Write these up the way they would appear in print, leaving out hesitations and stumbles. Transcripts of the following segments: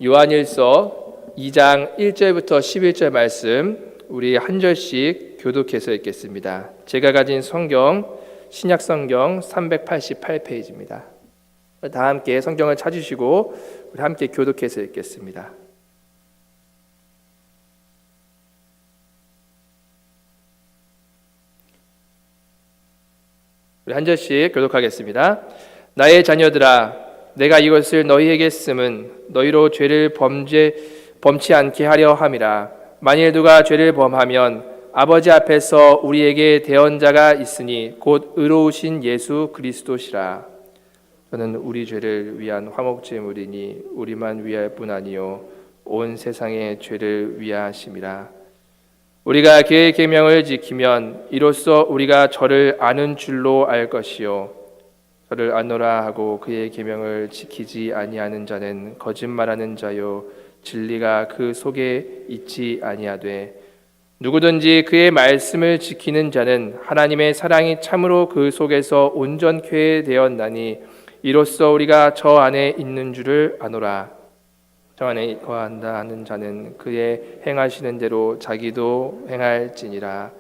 요한일서 2장 1절부터 11절 말씀 우리 한 절씩 교독해서 읽겠습니다. 제가 가진 성경 신약 성경 388페이지입니다. 다 함께 성경을 찾으시고 우리 함께 교독해서 읽겠습니다. 우리 한 절씩 교독하겠습니다. 나의 자녀들아, 내가 이것을 너희에게 쓰면 너희로 죄를 범치 않게 하려 함이라. 만일 누가 죄를 범하면 아버지 앞에서 우리에게 대언자가 있으니 곧 의로우신 예수 그리스도시라. 저는 우리 죄를 위한 화목제물이니 우리만 위할 뿐 아니요 온 세상의 죄를 위하심이라. 우리가 그의 계명을 지키면 이로써 우리가 저를 아는 줄로 알 것이요 저를 아노라 하고 그의 계명을 지키지 아니하는 자는 거짓말하는 자요 진리가 그 속에 있지 아니하되 누구든지 그의 말씀을 지키는 자는 하나님의 사랑이 참으로 그 속에서 온전케 되었나니 이로써 우리가 저 안에 있는 줄을 아노라. 저 안에 거한다 하는 자는 그의 행하시는 대로 자기도 행할지니라.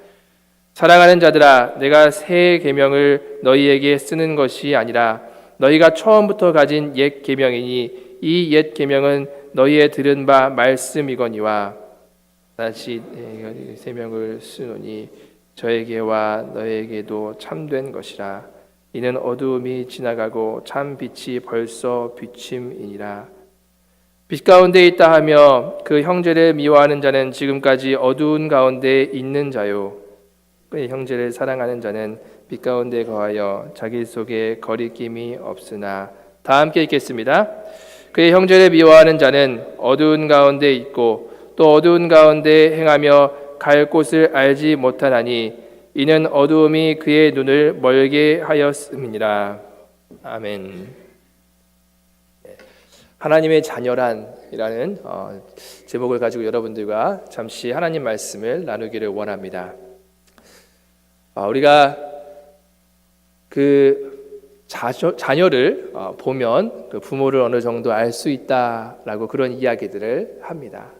사랑하는 자들아, 내가 새 계명을 너희에게 쓰는 것이 아니라 너희가 처음부터 가진 옛 계명이니 이 옛 계명은 너희의 들은 바 말씀이거니와 다시 새 명을 쓰노니 저에게와 너에게도 참된 것이라. 이는 어두움이 지나가고 참 빛이 벌써 비침이니라. 빛 가운데 있다 하며 그 형제를 미워하는 자는 지금까지 어두운 가운데 있는 자요 그의 형제를 사랑하는 자는 빛 가운데 거하여 자기 속에 거리낌이 없으나. 다 함께 읽겠습니다. 그의 형제를 미워하는 자는 어두운 가운데 있고 또 어두운 가운데 행하며 갈 곳을 알지 못하나니 이는 어두움이 그의 눈을 멀게 하였음이니라. 아멘. 하나님의 자녀란이라는 제목을 가지고 여러분들과 잠시 하나님 말씀을 나누기를 원합니다. 우리가 그 자녀를 보면 그 부모를 어느 정도 알 수 있다라고 그런 이야기들을 합니다.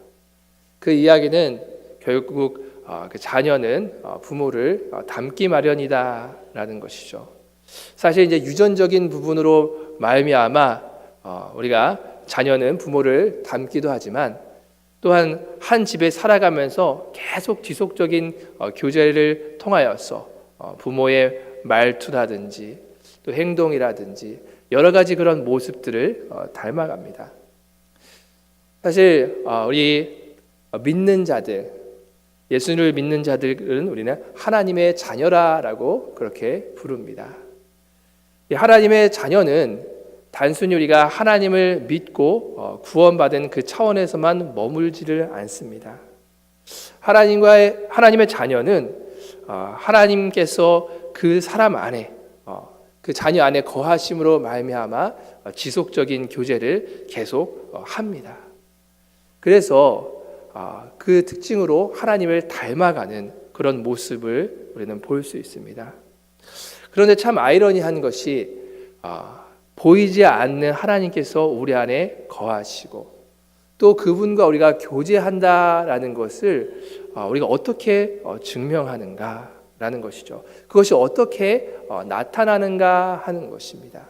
그 이야기는 결국 그 자녀는 부모를 닮기 마련이다라는 것이죠. 사실 이제 유전적인 부분으로 말미암아 우리가 자녀는 부모를 닮기도 하지만 또한 한 집에 살아가면서 계속 지속적인 교제를 통하여서 부모의 말투라든지 또 행동이라든지 여러 가지 그런 모습들을 닮아갑니다. 사실 우리 믿는 자들, 예수를 믿는 자들은 우리는 하나님의 자녀라라고 그렇게 부릅니다. 하나님의 자녀는 단순히 우리가 하나님을 믿고 구원받은 그 차원에서만 머물지를 않습니다. 하나님의 자녀는 하나님께서 그 사람 안에 그 자녀 안에 거하심으로 말미암아 지속적인 교제를 계속 합니다. 그래서 그 특징으로 하나님을 닮아가는 그런 모습을 우리는 볼 수 있습니다. 그런데 참 아이러니한 것이 보이지 않는 하나님께서 우리 안에 거하시고 또 그분과 우리가 교제한다라는 것을 우리가 어떻게 증명하는가라는 것이죠. 그것이 어떻게 나타나는가 하는 것입니다.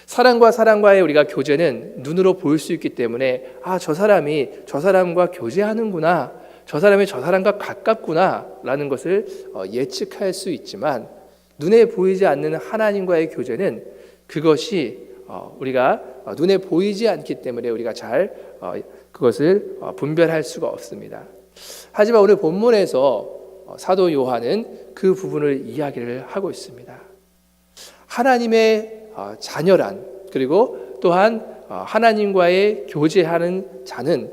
사람과 사람과의 우리가 교제는 눈으로 볼 수 있기 때문에 저 사람이 저 사람과 교제하는구나, 저 사람이 저 사람과 가깝구나라는 것을 예측할 수 있지만 눈에 보이지 않는 하나님과의 교제는 그것이 우리가 눈에 보이지 않기 때문에 우리가 잘 그것을 분별할 수가 없습니다. 하지만 오늘 본문에서 사도 요한은 그 부분을 이야기를 하고 있습니다. 하나님의 자녀란, 그리고 또한 하나님과의 교제하는 자는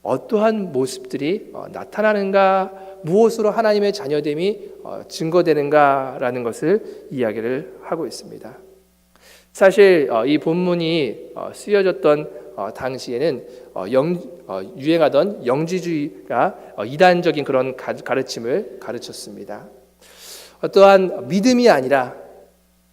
어떠한 모습들이 나타나는가, 무엇으로 하나님의 자녀됨이 증거되는가라는 것을 이야기를 하고 있습니다. 사실 이 본문이 쓰여졌던 당시에는 유행하던 영지주의가 이단적인 그런 가르침을 가르쳤습니다. 또한 믿음이 아니라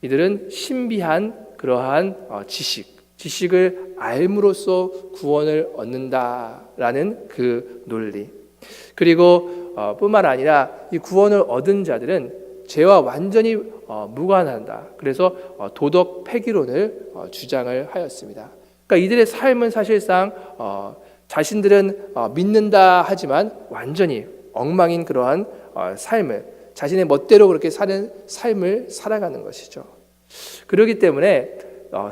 이들은 신비한 그러한 지식, 지식을 알므로써 구원을 얻는다라는 그 논리. 그리고 뿐만 아니라 이 구원을 얻은 자들은 죄와 완전히 무관한다. 그래서 도덕 폐기론을 주장을 하였습니다. 그러니까 이들의 삶은 사실상 자신들은 믿는다 하지만 완전히 엉망인 그러한 삶을, 자신의 멋대로 그렇게 사는 삶을 살아가는 것이죠. 그렇기 때문에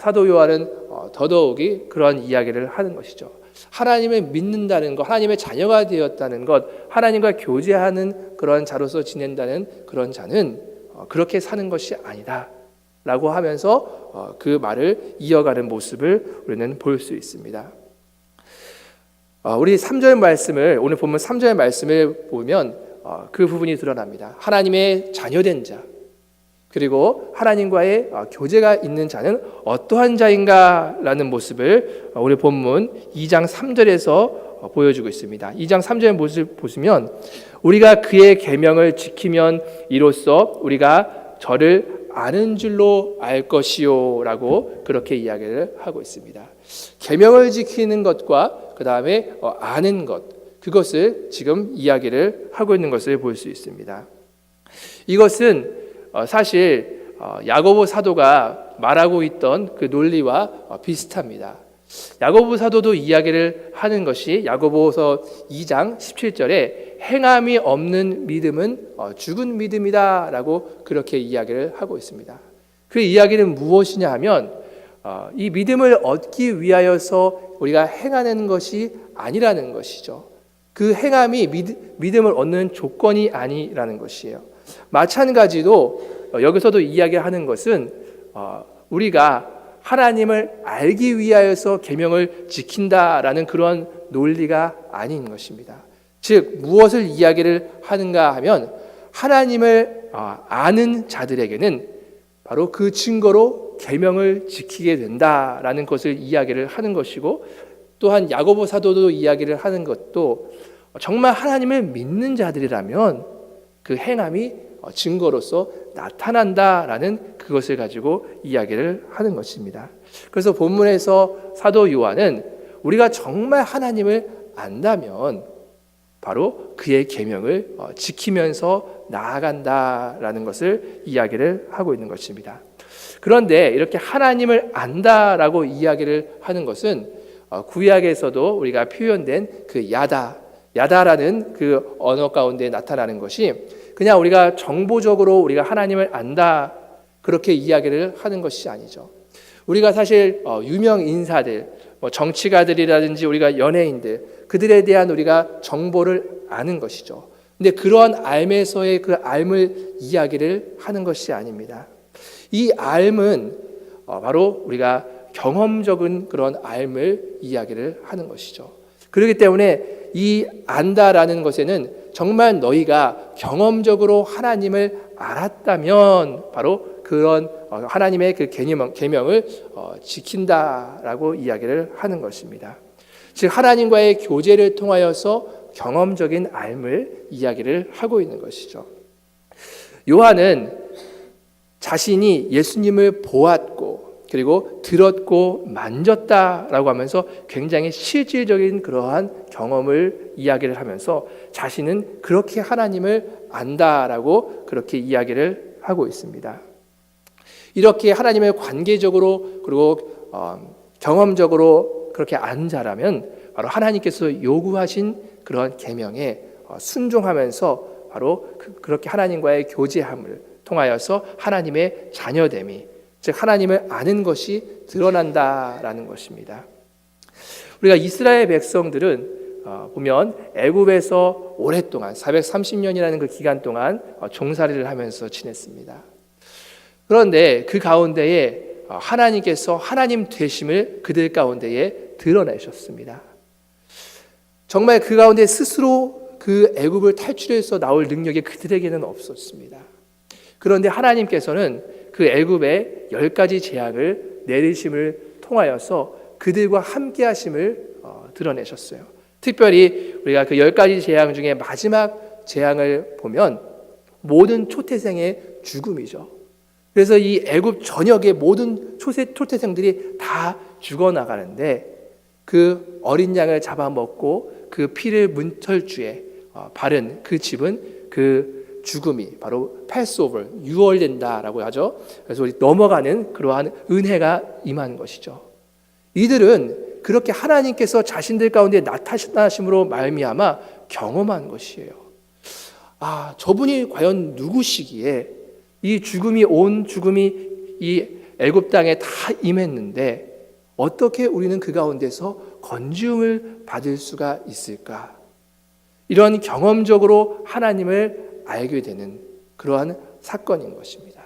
사도 요한은 더더욱이 그런 이야기를 하는 것이죠. 하나님을 믿는다는 것, 하나님의 자녀가 되었다는 것, 하나님과 교제하는 그런 자로서 지낸다는 그런 자는 그렇게 사는 것이 아니다 라고 하면서 그 말을 이어가는 모습을 우리는 볼 수 있습니다. 우리 3절 말씀을, 오늘 본문 3절 말씀을 보면 그 부분이 드러납니다. 하나님의 자녀된 자, 그리고 하나님과의 교제가 있는 자는 어떠한 자인가 라는 모습을 우리 본문 2장 3절에서 보여주고 있습니다. 2장 3절의 모습을 보시면 우리가 그의 계명을 지키면 이로써 우리가 저를 아는 줄로 알 것이요 라고 그렇게 이야기를 하고 있습니다. 계명을 지키는 것과 그 다음에 아는 것, 그것을 지금 이야기를 하고 있는 것을 볼 수 있습니다. 이것은 사실 야고보 사도가 말하고 있던 그 논리와 비슷합니다. 야고보 사도도 이야기를 하는 것이 야고보서 2장 17절에 행함이 없는 믿음은 죽은 믿음이다 라고 그렇게 이야기를 하고 있습니다. 그 이야기는 무엇이냐 하면 이 믿음을 얻기 위하여서 우리가 행하는 것이 아니라는 것이죠. 그 행함이 믿음을 얻는 조건이 아니라는 것이에요. 마찬가지로 여기서도 이야기하는 것은 우리가 하나님을 알기 위하여서 계명을 지킨다라는 그런 논리가 아닌 것입니다. 즉 무엇을 이야기를 하는가 하면 하나님을 아는 자들에게는 바로 그 증거로 계명을 지키게 된다라는 것을 이야기를 하는 것이고, 또한 야고보 사도도 이야기를 하는 것도 정말 하나님을 믿는 자들이라면 그 행함이 증거로서 나타난다라는 그것을 가지고 이야기를 하는 것입니다. 그래서 본문에서 사도 요한은 우리가 정말 하나님을 안다면 바로 그의 계명을 지키면서 나아간다라는 것을 이야기를 하고 있는 것입니다. 그런데 이렇게 하나님을 안다라고 이야기를 하는 것은 구약에서도 우리가 표현된 그 야다라는 그 언어 가운데 나타나는 것이 그냥 우리가 정보적으로 우리가 하나님을 안다 그렇게 이야기를 하는 것이 아니죠. 우리가 사실 유명 인사들, 정치가들이라든지 우리가 연예인들, 그들에 대한 우리가 정보를 아는 것이죠. 근데 그러한 알에서의 그 알을 이야기를 하는 것이 아닙니다. 이 알은 바로 우리가 경험적인 그런 알을 이야기를 하는 것이죠. 그렇기 때문에 이 안다라는 것에는 정말 너희가 경험적으로 하나님을 알았다면 바로 그런 하나님의 그 계명을 지킨다라고 이야기를 하는 것입니다. 즉 하나님과의 교제를 통하여서 경험적인 알을 이야기를 하고 있는 것이죠. 요한은 자신이 예수님을 보았고 그리고 들었고 만졌다라고 하면서 굉장히 실질적인 그러한 경험을 이야기를 하면서 자신은 그렇게 하나님을 안다라고 그렇게 이야기를 하고 있습니다. 이렇게 하나님을 관계적으로 그리고 경험적으로 그렇게 안 자라면 바로 하나님께서 요구하신 그런 계명에 순종하면서 바로 그렇게 하나님과의 교제함을 통하여서 하나님의 자녀됨이, 즉 하나님을 아는 것이 드러난다라는 것입니다. 우리가 이스라엘 백성들은 보면 애굽에서 오랫동안 430년이라는 그 기간 동안 종살이를 하면서 지냈습니다. 그런데 그 가운데에 하나님께서 하나님 되심을 그들 가운데에 드러내셨습니다. 정말 그 가운데 스스로 그 애굽을 탈출해서 나올 능력이 그들에게는 없었습니다. 그런데 하나님께서는 그 애굽의 10가지 재앙을 내리심을 통하여서 그들과 함께 하심을 드러내셨어요. 특별히 우리가 그 10가지 재앙 중에 마지막 재앙을 보면 모든 초태생의 죽음이죠. 그래서 이 애굽 전역의 모든 초태생들이 다 죽어나가는데 그 어린 양을 잡아먹고 그 피를 문털주에 바른 그 집은 그 죽음이 바로 패스오버, 유월된다라고 하죠. 그래서 우리 넘어가는 그러한 은혜가 임한 것이죠. 이들은 그렇게 하나님께서 자신들 가운데 나타나심으로 말미암아 경험한 것이에요. 저분이 과연 누구시기에 이 죽음이 이 애굽 땅에 다 임했는데 어떻게 우리는 그 가운데서 건지움을 받을 수가 있을까? 이런 경험적으로 하나님을 알게 되는 그러한 사건인 것입니다.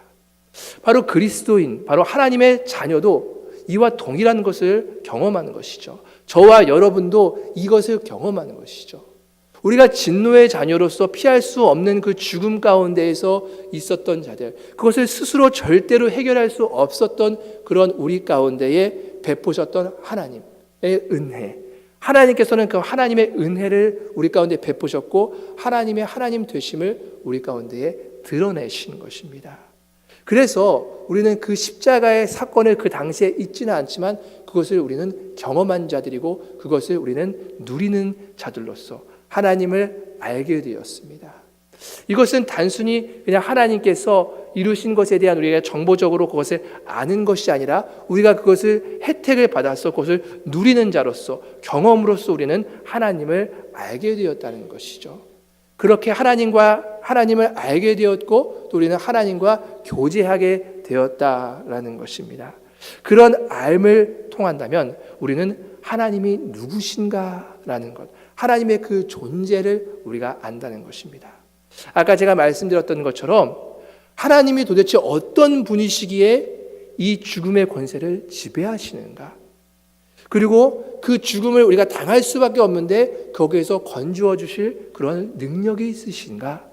바로 그리스도인, 바로 하나님의 자녀도 이와 동일한 것을 경험하는 것이죠. 저와 여러분도 이것을 경험하는 것이죠. 우리가 진노의 자녀로서 피할 수 없는 그 죽음 가운데에서 있었던 자들, 그것을 스스로 절대로 해결할 수 없었던 그런 우리 가운데에 베푸셨던 하나님의 은혜, 하나님께서는 그 하나님의 은혜를 우리 가운데 베푸셨고 하나님의 하나님 되심을 우리 가운데에 드러내신 것입니다. 그래서 우리는 그 십자가의 사건을 그 당시에 잊지는 않지만 그것을 우리는 경험한 자들이고 그것을 우리는 누리는 자들로서 하나님을 알게 되었습니다. 이것은 단순히 그냥 하나님께서 이루신 것에 대한 우리가 정보적으로 그것을 아는 것이 아니라 우리가 그것을 혜택을 받아서 그것을 누리는 자로서 경험으로서 우리는 하나님을 알게 되었다는 것이죠. 그렇게 하나님을 알게 되었고 또 우리는 하나님과 교제하게 되었다라는 것입니다. 그런 알을 통한다면 우리는 하나님이 누구신가라는 것, 하나님의 그 존재를 우리가 안다는 것입니다. 아까 제가 말씀드렸던 것처럼 하나님이 도대체 어떤 분이시기에 이 죽음의 권세를 지배하시는가? 그리고 그 죽음을 우리가 당할 수밖에 없는데 거기에서 건지어 주실 그런 능력이 있으신가?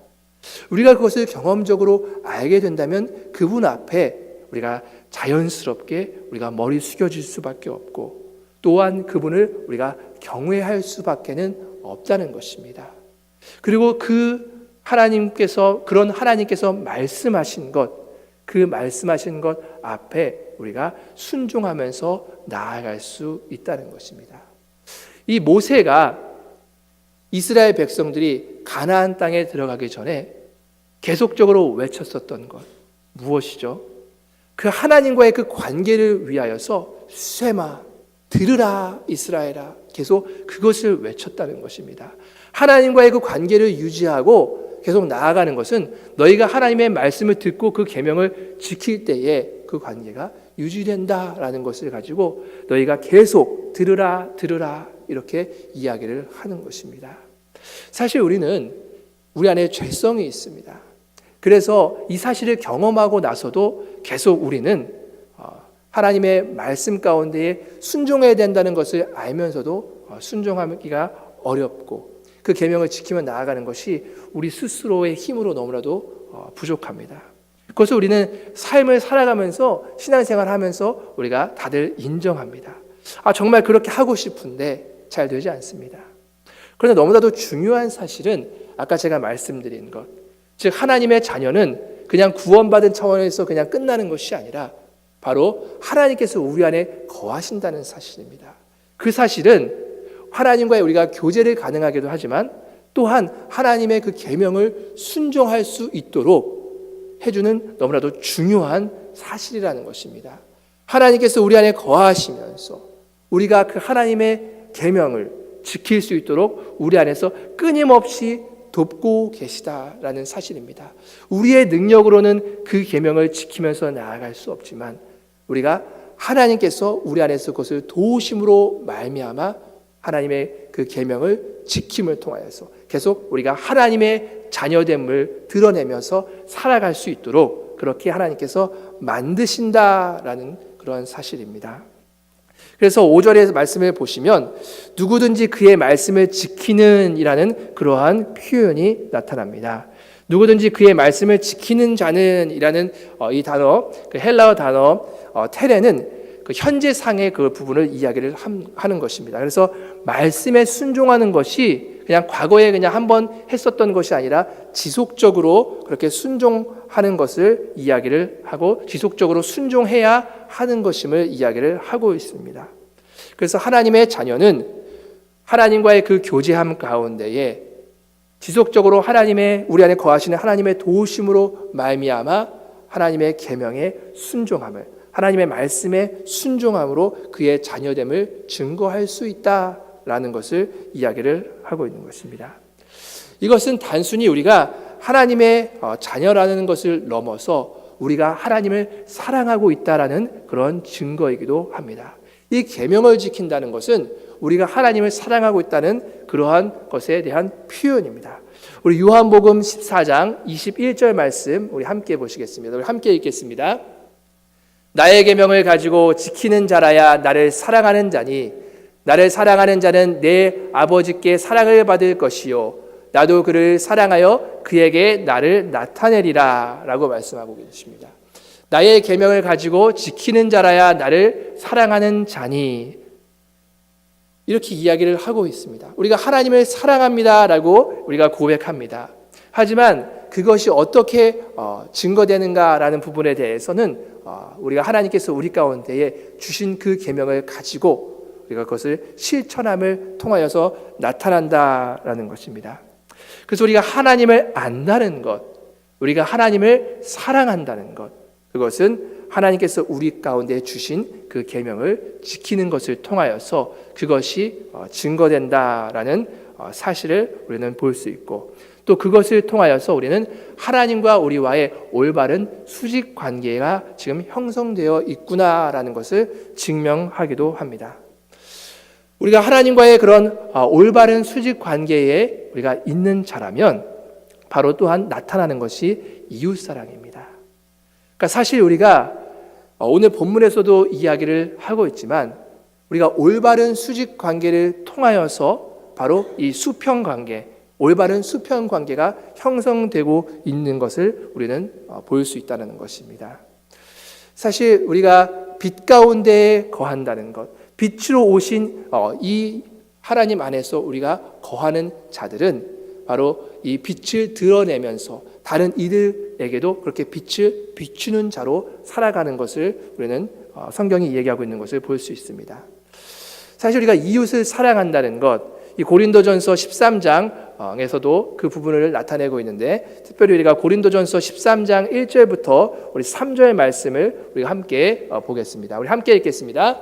우리가 그것을 경험적으로 알게 된다면 그분 앞에 우리가 자연스럽게 우리가 머리 숙여질 수밖에 없고 또한 그분을 우리가 경외할 수밖에는 없다는 것입니다. 그리고 그런 하나님께서 말씀하신 것, 그 말씀하신 것 앞에 우리가 순종하면서 나아갈 수 있다는 것입니다. 이 모세가 이스라엘 백성들이 가나안 땅에 들어가기 전에 계속적으로 외쳤었던 것 무엇이죠? 그 하나님과의 그 관계를 위하여서 쇠마 들으라 이스라엘아, 계속 그것을 외쳤다는 것입니다. 하나님과의 그 관계를 유지하고 계속 나아가는 것은 너희가 하나님의 말씀을 듣고 그 계명을 지킬 때에 그 관계가 유지된다라는 것을 가지고 너희가 계속 들으라 이렇게 이야기를 하는 것입니다. 사실 우리는 우리 안에 죄성이 있습니다. 그래서 이 사실을 경험하고 나서도 계속 우리는 하나님의 말씀 가운데에 순종해야 된다는 것을 알면서도 순종하기가 어렵고 그 계명을 지키며 나아가는 것이 우리 스스로의 힘으로 너무나도 부족합니다. 그것을 우리는 삶을 살아가면서 신앙생활하면서 우리가 다들 인정합니다. 정말 그렇게 하고 싶은데 잘 되지 않습니다. 그런데 너무나도 중요한 사실은 아까 제가 말씀드린 것, 즉 하나님의 자녀는 그냥 구원받은 차원에서 그냥 끝나는 것이 아니라 바로 하나님께서 우리 안에 거하신다는 사실입니다. 그 사실은 하나님과의 우리가 교제를 가능하게도 하지만 또한 하나님의 그 계명을 순종할 수 있도록 해주는 너무나도 중요한 사실이라는 것입니다. 하나님께서 우리 안에 거하시면서 우리가 그 하나님의 계명을 지킬 수 있도록 우리 안에서 끊임없이 돕고 계시다라는 사실입니다. 우리의 능력으로는 그 계명을 지키면서 나아갈 수 없지만 우리가 하나님께서 우리 안에서 그것을 도우심으로 말미암아 하나님의 그 계명을 지킴을 통하여서 계속 우리가 하나님의 자녀됨을 드러내면서 살아갈 수 있도록 그렇게 하나님께서 만드신다라는 그런 사실입니다. 그래서 5절의 말씀을 보시면 누구든지 그의 말씀을 지키는 이라는 그러한 표현이 나타납니다. 누구든지 그의 말씀을 지키는 자는 이라는 이 단어, 그 헬라어 단어 테레는 그 현재상의 그 부분을 이야기를 하는 것입니다. 그래서 말씀에 순종하는 것이 그냥 과거에 그냥 한번 했었던 것이 아니라 지속적으로 그렇게 순종하는 것을 이야기를 하고 지속적으로 순종해야 하는 것임을 이야기를 하고 있습니다. 그래서 하나님의 자녀는 하나님과의 그 교제함 가운데에 지속적으로 하나님의 우리 안에 거하시는 하나님의 도우심으로 말미암아 하나님의 계명에 순종함을, 하나님의 말씀에 순종함으로 그의 자녀됨을 증거할 수 있다라는 것을 이야기를 하고 있는 것입니다. 이것은 단순히 우리가 하나님의 자녀라는 것을 넘어서 우리가 하나님을 사랑하고 있다라는 그런 증거이기도 합니다. 이 계명을 지킨다는 것은 우리가 하나님을 사랑하고 있다는 그러한 것에 대한 표현입니다. 우리 요한복음 14장 21절 말씀 우리 함께 보시겠습니다. 우리 함께 읽겠습니다. 나의 계명을 가지고 지키는 자라야 나를 사랑하는 자니 나를 사랑하는 자는 내 아버지께 사랑을 받을 것이요 나도 그를 사랑하여 그에게 나를 나타내리라 라고 말씀하고 계십니다. 나의 계명을 가지고 지키는 자라야 나를 사랑하는 자니, 이렇게 이야기를 하고 있습니다. 우리가 하나님을 사랑합니다라고 우리가 고백합니다. 하지만 그것이 어떻게 증거되는가라는 부분에 대해서는 우리가 하나님께서 우리 가운데에 주신 그 계명을 가지고 우리가 그것을 실천함을 통하여서 나타난다라는 것입니다. 그래서 우리가 하나님을 안다는 것, 우리가 하나님을 사랑한다는 것, 그것은 하나님께서 우리 가운데 주신 그 계명을 지키는 것을 통하여서 그것이 증거된다라는 사실을 우리는 볼 수 있고, 또 그것을 통하여서 우리는 하나님과 우리와의 올바른 수직 관계가 지금 형성되어 있구나라는 것을 증명하기도 합니다. 우리가 하나님과의 그런 올바른 수직 관계에 우리가 있는 자라면 바로 또한 나타나는 것이 이웃사랑입니다. 그러니까 사실 우리가 오늘 본문에서도 이야기를 하고 있지만 우리가 올바른 수직 관계를 통하여서 바로 이 수평 관계, 올바른 수평 관계가 형성되고 있는 것을 우리는 볼 수 있다는 것입니다. 사실 우리가 빛 가운데에 거한다는 것, 빛으로 오신 이 하나님 안에서 우리가 거하는 자들은 바로 이 빛을 드러내면서 다른 이들에게도 그렇게 빛을 비추는 자로 살아가는 것을 우리는 성경이 얘기하고 있는 것을 볼 수 있습니다. 사실 우리가 이웃을 사랑한다는 것, 이 고린도전서 13장에서도 그 부분을 나타내고 있는데, 특별히 우리가 고린도전서 13장 1절부터 우리 3절 말씀을 우리가 함께 보겠습니다. 우리 함께 읽겠습니다.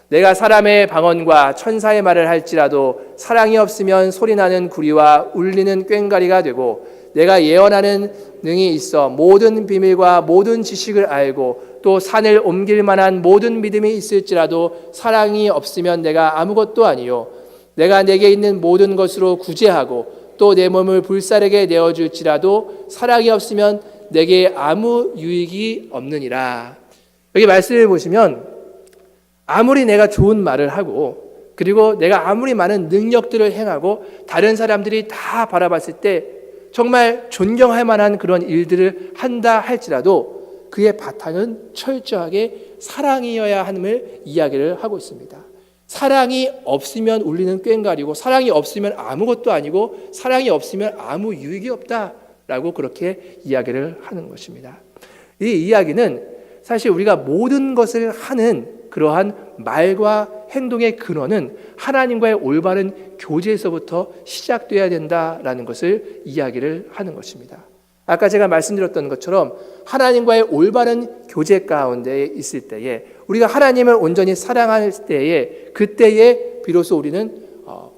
내가 사람의 방언과 천사의 말을 할지라도 사랑이 없으면 소리나는 구리와 울리는 꽹과리가 되고, 내가 예언하는 능이 있어 모든 비밀과 모든 지식을 알고 또 산을 옮길 만한 모든 믿음이 있을지라도 사랑이 없으면 내가 아무것도 아니요, 내가 내게 있는 모든 것으로 구제하고 또 내 몸을 불사르게 내어줄지라도 사랑이 없으면 내게 아무 유익이 없느니라. 여기 말씀을 보시면 아무리 내가 좋은 말을 하고 그리고 내가 아무리 많은 능력들을 행하고 다른 사람들이 다 바라봤을 때 정말 존경할 만한 그런 일들을 한다 할지라도 그의 바탕은 철저하게 사랑이어야 함을 이야기를 하고 있습니다. 사랑이 없으면 울리는 꽹과리고 사랑이 없으면 아무것도 아니고 사랑이 없으면 아무 유익이 없다라고 그렇게 이야기를 하는 것입니다. 이 이야기는 사실 우리가 모든 것을 하는 그러한 말과 행동의 근원은 하나님과의 올바른 교제에서부터 시작돼야 된다라는 것을 이야기를 하는 것입니다. 아까 제가 말씀드렸던 것처럼 하나님과의 올바른 교제 가운데 있을 때에 우리가 하나님을 온전히 사랑할 때에 그때에 비로소 우리는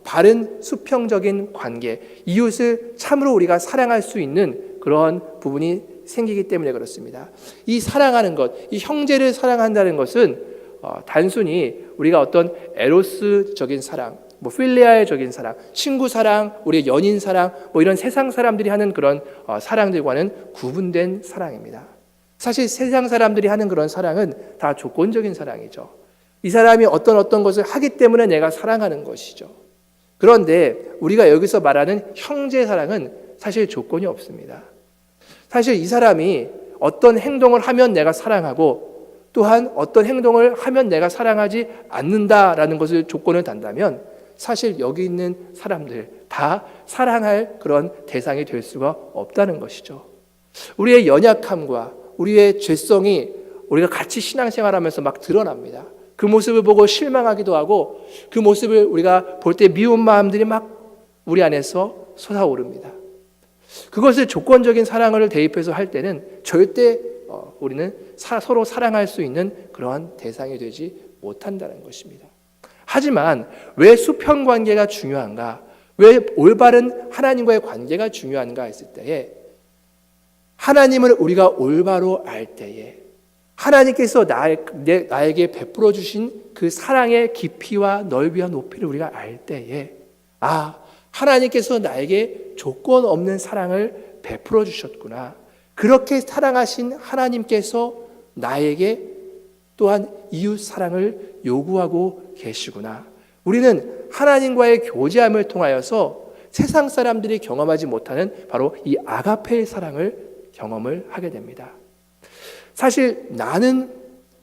바른 수평적인 관계, 이웃을 참으로 우리가 사랑할 수 있는 그러한 부분이 생기기 때문에 그렇습니다. 이 사랑하는 것, 이 형제를 사랑한다는 것은 단순히 우리가 어떤 에로스적인 사랑, 필레아적인 사랑, 친구 사랑, 우리의 연인 사랑, 이런 세상 사람들이 하는 그런 사랑들과는 구분된 사랑입니다. 사실 세상 사람들이 하는 그런 사랑은 다 조건적인 사랑이죠. 이 사람이 어떤 것을 하기 때문에 내가 사랑하는 것이죠. 그런데 우리가 여기서 말하는 형제 사랑은 사실 조건이 없습니다. 사실 이 사람이 어떤 행동을 하면 내가 사랑하고 또한 어떤 행동을 하면 내가 사랑하지 않는다라는 것을 조건을 단다면 사실 여기 있는 사람들 다 사랑할 그런 대상이 될 수가 없다는 것이죠. 우리의 연약함과 우리의 죄성이 우리가 같이 신앙생활하면서 막 드러납니다. 그 모습을 보고 실망하기도 하고 그 모습을 우리가 볼 때 미운 마음들이 막 우리 안에서 솟아오릅니다. 그것을 조건적인 사랑을 대입해서 할 때는 절대 우리는 서로 사랑할 수 있는 그러한 대상이 되지 못한다는 것입니다. 하지만 왜 수평 관계가 중요한가? 왜 올바른 하나님과의 관계가 중요한가 했을 때에 하나님을 우리가 올바로 알 때에 하나님께서 나에게 베풀어 주신 그 사랑의 깊이와 넓이와 높이를 우리가 알 때에 하나님께서 나에게 조건 없는 사랑을 베풀어 주셨구나. 그렇게 사랑하신 하나님께서 나에게 또한 이웃 사랑을 요구하고 계시구나. 우리는 하나님과의 교제함을 통하여서 세상 사람들이 경험하지 못하는 바로 이 아가페의 사랑을 경험을 하게 됩니다. 사실 나는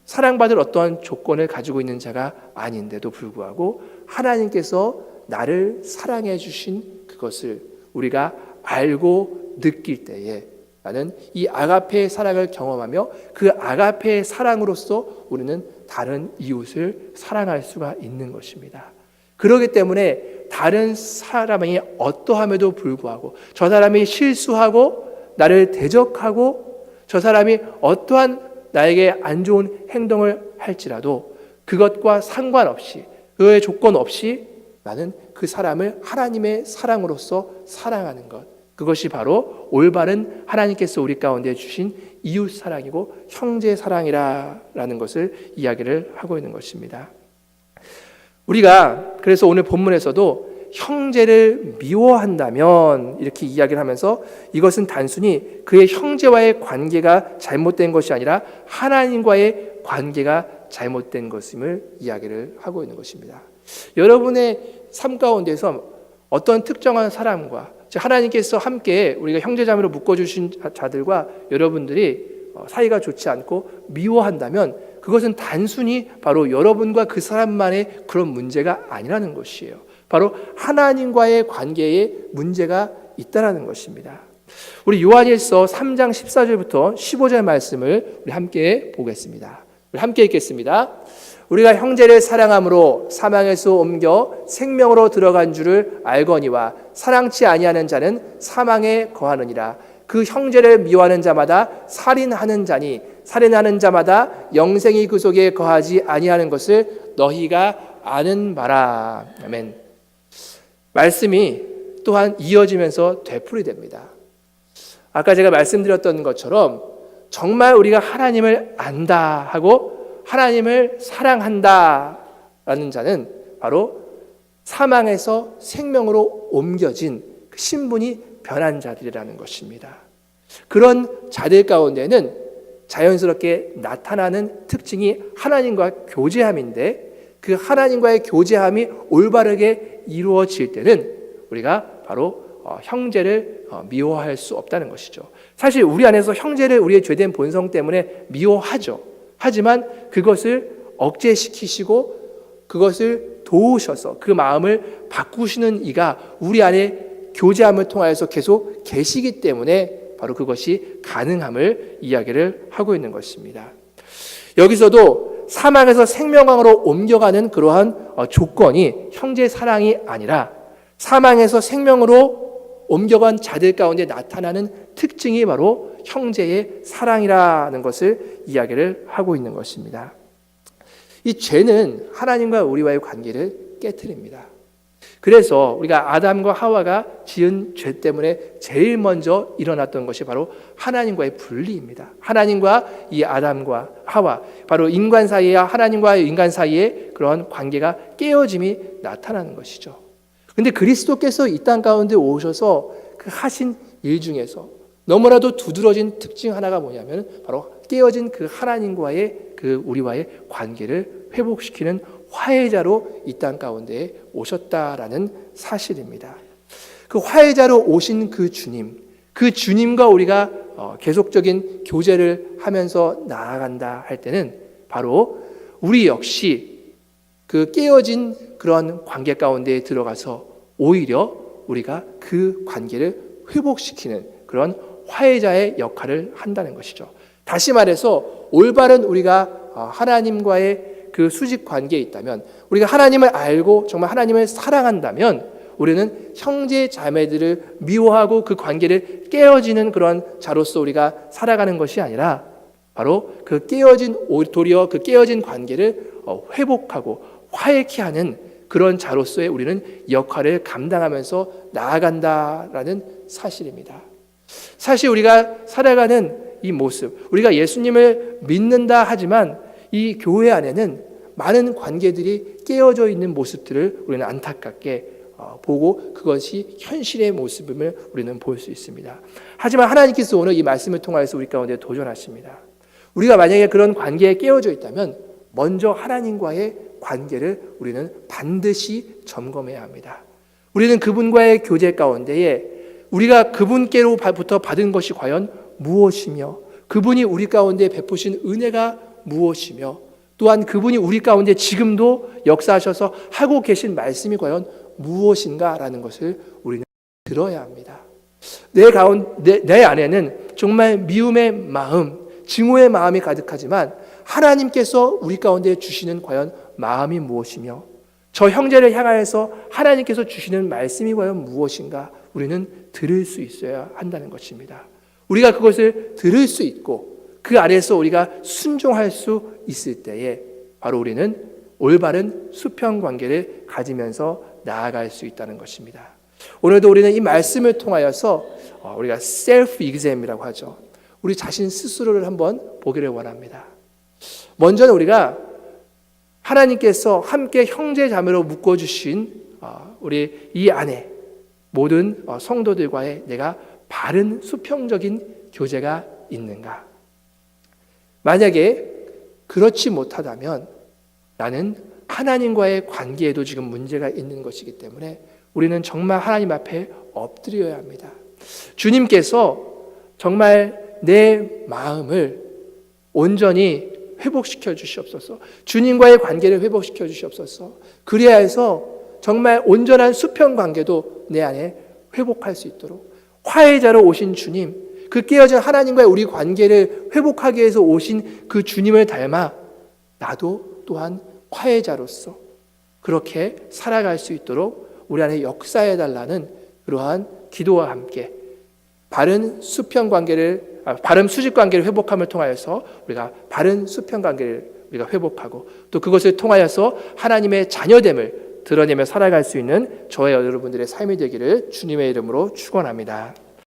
사랑받을 어떠한 조건을 가지고 있는 자가 아닌데도 불구하고 하나님께서 나를 사랑해 주신 그것을 우리가 알고 느낄 때에 나는 이 아가페의 사랑을 경험하며 그 아가페의 사랑으로서 우리는 다른 이웃을 사랑할 수가 있는 것입니다. 그렇기 때문에 다른 사람이 어떠함에도 불구하고 저 사람이 실수하고 나를 대적하고 저 사람이 어떠한 나에게 안 좋은 행동을 할지라도 그것과 상관없이 그의 조건 없이 나는 그 사람을 하나님의 사랑으로서 사랑하는 것, 그것이 바로 올바른 하나님께서 우리 가운데 주신 이웃 사랑이고 형제 사랑이라는 것을 이야기를 하고 있는 것입니다. 우리가 그래서 오늘 본문에서도 형제를 미워한다면 이렇게 이야기를 하면서 이것은 단순히 그의 형제와의 관계가 잘못된 것이 아니라 하나님과의 관계가 잘못된 것임을 이야기를 하고 있는 것입니다. 여러분의 삶 가운데서 어떤 특정한 사람과 하나님께서 함께 우리가 형제자매로 묶어주신 자들과 여러분들이 사이가 좋지 않고 미워한다면 그것은 단순히 바로 여러분과 그 사람만의 그런 문제가 아니라는 것이에요. 바로 하나님과의 관계에 문제가 있다는 것입니다. 우리 요한일서 3장 14절부터 15절 말씀을 우리 함께 보겠습니다. 우리 함께 읽겠습니다. 우리가 형제를 사랑함으로 사망에서 옮겨 생명으로 들어간 줄을 알거니와 사랑치 아니하는 자는 사망에 거하느니라. 그 형제를 미워하는 자마다 살인하는 자니 살인하는 자마다 영생이 그 속에 거하지 아니하는 것을 너희가 아는 바라. 아멘. 말씀이 또한 이어지면서 되풀이됩니다. 아까 제가 말씀드렸던 것처럼 정말 우리가 하나님을 안다 하고 하나님을 사랑한다라는 자는 바로 사망에서 생명으로 옮겨진 그 신분이 변한 자들이라는 것입니다. 그런 자들 가운데는 자연스럽게 나타나는 특징이 하나님과 교제함인데 그 하나님과의 교제함이 올바르게 이루어질 때는 우리가 바로 형제를 미워할 수 없다는 것이죠. 사실 우리 안에서 형제를 우리의 죄된 본성 때문에 미워하죠. 하지만 그것을 억제시키시고 그것을 도우셔서 그 마음을 바꾸시는 이가 우리 안에 교제함을 통하여서 계속 계시기 때문에 바로 그것이 가능함을 이야기를 하고 있는 것입니다. 여기서도 사망에서 생명으로 옮겨가는 그러한 조건이 형제 사랑이 아니라 사망에서 생명으로 옮겨간 자들 가운데 나타나는 특징이 바로 형제의 사랑이라는 것을 이야기를 하고 있는 것입니다. 이 죄는 하나님과 우리와의 관계를 깨트립니다. 그래서 우리가 아담과 하와가 지은 죄 때문에 제일 먼저 일어났던 것이 바로 하나님과의 분리입니다. 하나님과 이 아담과 하와, 바로 인간 사이와 하나님과 인간 사이의 그런 관계가 깨어짐이 나타나는 것이죠. 그런데 그리스도께서 이 땅 가운데 오셔서 그 하신 일 중에서 너무나도 두드러진 특징 하나가 뭐냐면 바로 깨어진 그 하나님과의 그 우리와의 관계를 회복시키는 화해자로 이 땅 가운데 오셨다라는 사실입니다. 그 화해자로 오신 그 주님, 그 주님과 우리가 계속적인 교제를 하면서 나아간다 할 때는 바로 우리 역시 그 깨어진 그런 관계 가운데에 들어가서 오히려 우리가 그 관계를 회복시키는 그런 화해자의 역할을 한다는 것이죠. 다시 말해서 올바른 우리가 하나님과의 그 수직 관계에 있다면, 우리가 하나님을 알고 정말 하나님을 사랑한다면 우리는 형제 자매들을 미워하고 그 관계를 깨어지는 그런 자로서 우리가 살아가는 것이 아니라 바로 그 깨어진, 도리어 그 깨어진 관계를 회복하고 화해케 하는 그런 자로서의 우리는 역할을 감당하면서 나아간다라는 사실입니다. 사실 우리가 살아가는 이 모습, 우리가 예수님을 믿는다 하지만 이 교회 안에는 많은 관계들이 깨어져 있는 모습들을 우리는 안타깝게 보고 그것이 현실의 모습임을 우리는 볼 수 있습니다. 하지만 하나님께서 오늘 이 말씀을 통하여서 우리 가운데 도전하십니다. 우리가 만약에 그런 관계에 깨어져 있다면 먼저 하나님과의 관계를 우리는 반드시 점검해야 합니다. 우리는 그분과의 교제 가운데에 우리가 그분께로부터 받은 것이 과연 무엇이며, 그분이 우리 가운데 베푸신 은혜가 무엇이며, 또한 그분이 우리 가운데 지금도 역사하셔서 하고 계신 말씀이 과연 무엇인가라는 것을 우리는 들어야 합니다. 내 안에는 정말 미움의 마음, 증오의 마음이 가득하지만 하나님께서 우리 가운데 주시는 과연 마음이 무엇이며, 저 형제를 향하여서 하나님께서 주시는 말씀이 과연 무엇인가 우리는 들을 수 있어야 한다는 것입니다. 우리가 그것을 들을 수 있고 그 안에서 우리가 순종할 수 있을 때에 바로 우리는 올바른 수평 관계를 가지면서 나아갈 수 있다는 것입니다. 오늘도 우리는 이 말씀을 통하여서 우리가 셀프 exam이라고 하죠. 우리 자신 스스로를 한번 보기를 원합니다. 먼저는 우리가 하나님께서 함께 형제 자매로 묶어주신 우리 이 안에 모든 성도들과의 내가 바른 수평적인 교제가 있는가? 만약에 그렇지 못하다면 나는 하나님과의 관계에도 지금 문제가 있는 것이기 때문에 우리는 정말 하나님 앞에 엎드려야 합니다. 주님께서 정말 내 마음을 온전히 회복시켜 주시옵소서. 주님과의 관계를 회복시켜 주시옵소서. 그래야 해서 정말 온전한 수평 관계도 내 안에 회복할 수 있도록, 화해자로 오신 주님, 그 깨어진 하나님과의 우리 관계를 회복하기 위해서 오신 그 주님을 닮아 나도 또한 화해자로서 그렇게 살아갈 수 있도록 우리 안에 역사해 달라는 그러한 기도와 함께 바른 수평 관계를, 바른 수직 관계를 회복함을 통하여서 우리가 바른 수평 관계를 우리가 회복하고 또 그것을 통하여서 하나님의 자녀됨을 드러내며 살아갈 수 있는 저와 여러분들의 삶이 되기를 주님의 이름으로 축원합니다.